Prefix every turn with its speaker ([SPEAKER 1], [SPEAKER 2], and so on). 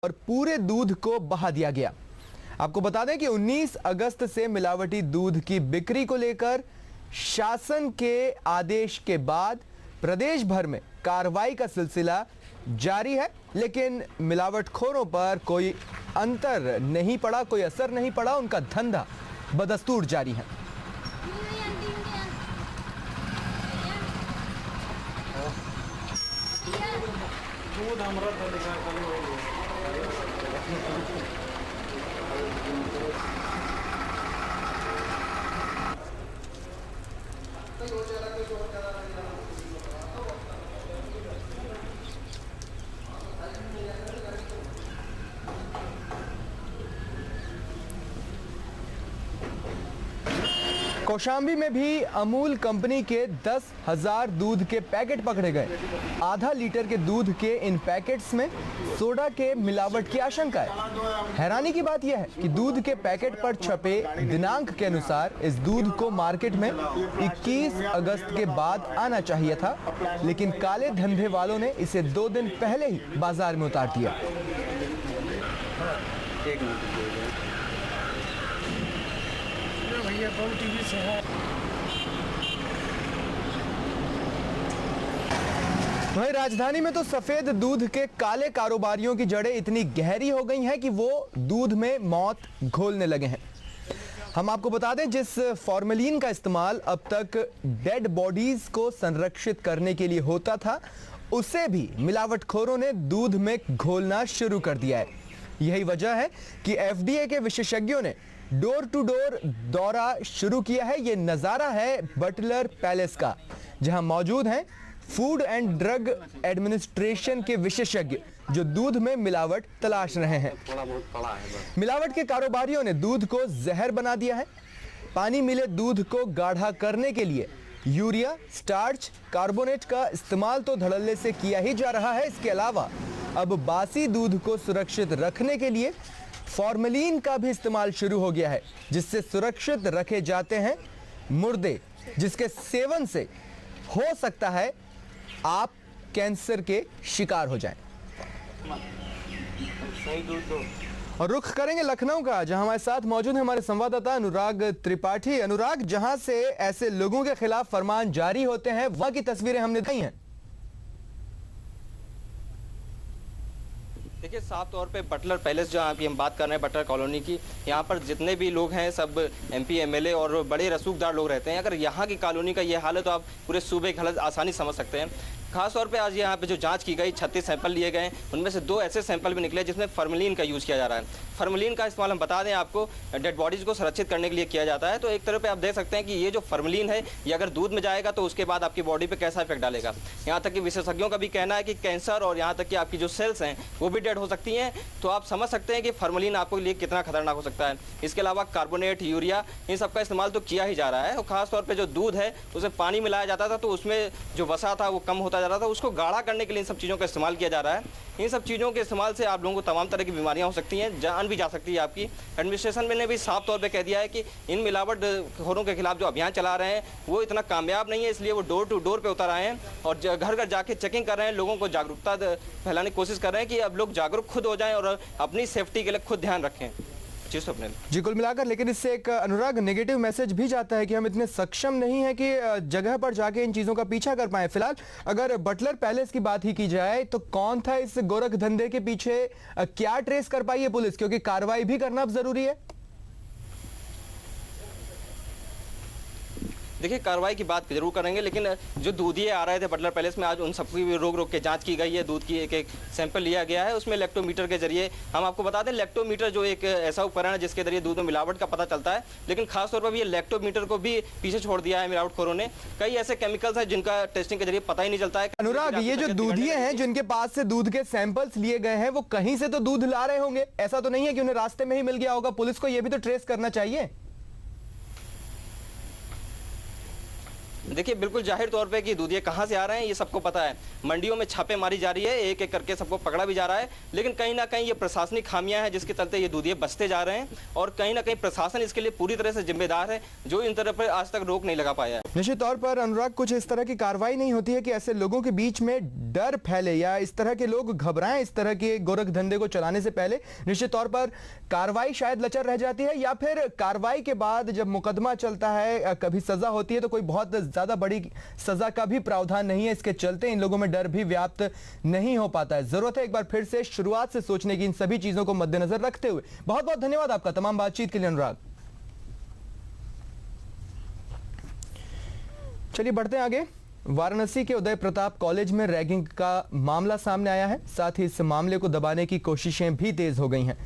[SPEAKER 1] और पूरे दूध को बहा दिया गया। आपको बता दें कि 19 अगस्त से मिलावटी दूध की बिक्री को लेकर शासन के आदेश के बाद प्रदेश भर में कार्रवाई का सिलसिला जारी है, लेकिन मिलावटखोरों पर कोई अंतर नहीं पड़ा, कोई असर नहीं पड़ा। उनका धंधा बदस्तूर जारी है। कौशाम्बी में भी अमूल कंपनी के 10,000 दूध के पैकेट पकड़े गए। आधा लीटर के दूध के इन पैकेट्स में सोडा के मिलावट की आशंका है। हैरानी की बात यह है कि दूध के पैकेट पर छपे दिनांक के अनुसार इस दूध को मार्केट में 21 अगस्त के बाद आना चाहिए था, लेकिन काले धंधे वालों ने इसे 2 दिन पहले ही बाजार में उतार दिया।
[SPEAKER 2] टीवी से है।
[SPEAKER 1] वहीं राजधानी में तो सफेद दूध के काले कारोबारियों की जड़ें इतनी गहरी हो गई हैं कि वो दूध में मौत घोलने लगे हैं। हम आपको बता दें, जिस फॉर्मेलिन का इस्तेमाल अब तक डेड बॉडीज को संरक्षित करने के लिए होता था, उसे भी मिलावटखोरों ने दूध में घोलना शुरू कर दिया है। यही वजह है कि एफडीए के विशेषज्ञों ने डोर टू डोर दौरा शुरू किया है। ये नजारा है बटलर पैलेस का, जहां मौजूद हैं फूड एंड ड्रग एडमिनिस्ट्रेशन के विशेषज्ञ जो दूध में मिलावट तलाश रहे हैं। मिलावट के कारोबारियों ने दूध को जहर बना दिया है। पानी मिले दूध को गाढ़ा करने के लिए यूरिया, स्टार्च, कार्बोनेट का इस्तेमाल तो धड़ल्ले से किया ही जा रहा है। इसके अलावा अब बासी दूध को सुरक्षित रखने के लिए फॉर्मेलिन का भी इस्तेमाल शुरू हो गया है, जिससे सुरक्षित रखे जाते हैं मुर्दे, जिसके सेवन से हो सकता है आप कैंसर के शिकार हो जाएं। और रुख करेंगे लखनऊ का, जहां हमारे साथ मौजूद है हमारे संवाददाता अनुराग त्रिपाठी। अनुराग, जहां से ऐसे लोगों के खिलाफ फरमान जारी होते हैं, वहां की तस्वीरें हमने दी हैं।
[SPEAKER 3] देखिए, साफ तौर पे बटलर पैलेस जहाँ की हम बात कर रहे हैं, बटलर कॉलोनी की, यहाँ पर जितने भी लोग हैं सब एमपी एमएलए और बड़े रसूखदार लोग रहते हैं। अगर यहाँ की कॉलोनी का ये हाल है तो आप पूरे सूबे की हालत आसानी समझ सकते हैं। खास तौर पे आज यहाँ पे जो जांच की गई, 36 सैंपल लिए गए, उनमें से 2 ऐसे सैंपल भी निकले जिसमें फॉर्मेलिन का यूज़ किया जा रहा है। फॉर्मेलिन का इस्तेमाल हम बता दें आपको, डेड बॉडीज को संरक्षित करने के लिए किया जाता है। तो एक तरह पे आप देख सकते हैं कि ये जो फॉर्मेलिन है, ये अगर दूध में जाएगा तो उसके बाद आपकी बॉडी पे कैसा इफेक्ट डालेगा। यहाँ तक कि विशेषज्ञों का भी कहना है कि कैंसर और यहाँ तक कि आपकी जो सेल्स हैं वो भी डेड हो सकती हैं। तो आप समझ सकते हैं कि फॉर्मेलिन आपके लिए कितना खतरनाक हो सकता है। इसके अलावा कार्बोनेट, यूरिया, इन सब का इस्तेमाल तो किया ही जा रहा है। और खासतौर पर जो दूध है उसमें पानी मिलाया जाता था तो उसमें जो वसा था वो कम होता जा रहा था। उसको गाढ़ा करने के लिए इन सब चीज़ों का इस्तेमाल किया जा रहा है। इन सब चीज़ों के इस्तेमाल से आप लोगों को तमाम तरह की बीमारियां हो सकती हैं, जान भी जा सकती है आपकी। एडमिनिस्ट्रेशन ने भी साफ तौर पे कह दिया है कि इन मिलावटखोरों के खिलाफ जो अभियान चला रहे हैं वो इतना कामयाब नहीं है, इसलिए वो डोर टू डोर पे उतर आए हैं और घर घर जाके चेकिंग कर रहे हैं, लोगों को जागरूकता फैलाने की कोशिश कर रहे हैं कि अब लोग जागरूक खुद हो जाएं और अपनी सेफ्टी के लिए खुद ध्यान रखें।
[SPEAKER 1] जी, कुल मिलाकर लेकिन इससे एक अनुराग नेगेटिव मैसेज भी जाता है कि हम इतने सक्षम नहीं हैं कि जगह पर जाके इन चीजों का पीछा कर पाए। फिलहाल अगर बटलर पैलेस की बात ही की जाए तो कौन था इस गोरख धंधे के पीछे, क्या ट्रेस कर पाई है पुलिस, क्योंकि कार्रवाई भी करना अब जरूरी है।
[SPEAKER 3] देखिए, कार्रवाई की बात जरूर करेंगे, लेकिन जो दूधिये आ रहे थे बटलर पैलेस में, आज उन सबकी भी रोक के जांच की गई है। दूध की एक सैंपल लिया गया है, उसमें लैक्टोमीटर के जरिए, हम आपको बता दें लैक्टोमीटर जो एक ऐसा उपकरण है जिसके जरिए दूध में मिलावट का पता चलता है, लेकिन खासतौर पर ये लैक्टोमीटर को भी पीछे छोड़ दिया है मिलावटखोरों ने। कई ऐसे केमिकल्स हैं जिनका टेस्टिंग के जरिए पता ही नहीं चलता है।
[SPEAKER 1] अनुराग, ये जो दूधिये हैं जिनके पास से दूध के सैंपल्स लिए गए हैं, वो कहीं से तो दूध ला रहे होंगे, ऐसा तो नहीं है कि उन्हें रास्ते में ही मिल गया होगा। पुलिस को यह भी तो ट्रेस करना चाहिए।
[SPEAKER 3] देखिए बिल्कुल जाहिर तौर पे कि दूधिये कहाँ से आ रहे हैं ये सबको पता है। मंडियों में छापे मारी जा रही है, एक एक करके सबको पकड़ा भी जा रहा है, लेकिन कहीं ना कहीं ये प्रशासनिक खामियां हैं जिसके चलते ये दूधिये बचते जा रहे हैं और कहीं ना कहीं प्रशासन इसके लिए पूरी तरह से जिम्मेदार है, जो इन तरह पर आज तक रोक नहीं लगा पाया है।
[SPEAKER 1] निश्चित तौर पर अनुराग, कुछ इस तरह की कार्रवाई नहीं होती है कि ऐसे लोगों के बीच में डर फैले या इस तरह के लोग घबराएं इस तरह के गोरख धंधे को चलाने से पहले। निश्चित तौर पर कार्रवाई शायद लचर रह जाती है या फिर कार्रवाई के बाद जब मुकदमा चलता है, कभी सजा होती है तो कोई बहुत ज्यादा बड़ी सजा का भी प्रावधान नहीं है, इसके चलते इन लोगों में डर भी व्याप्त नहीं हो पाता है। जरूरत है एक बार फिर से शुरुआत से सोचने की इन सभी चीजों को मद्देनजर रखते हुए। बहुत बहुत धन्यवाद आपका तमाम बातचीत के लिए अनुराग। चलिए बढ़ते हैं आगे। वाराणसी के उदय प्रताप कॉलेज में रैगिंग का मामला सामने आया है, साथ ही इस मामले को दबाने की कोशिशें भी तेज हो गई हैं।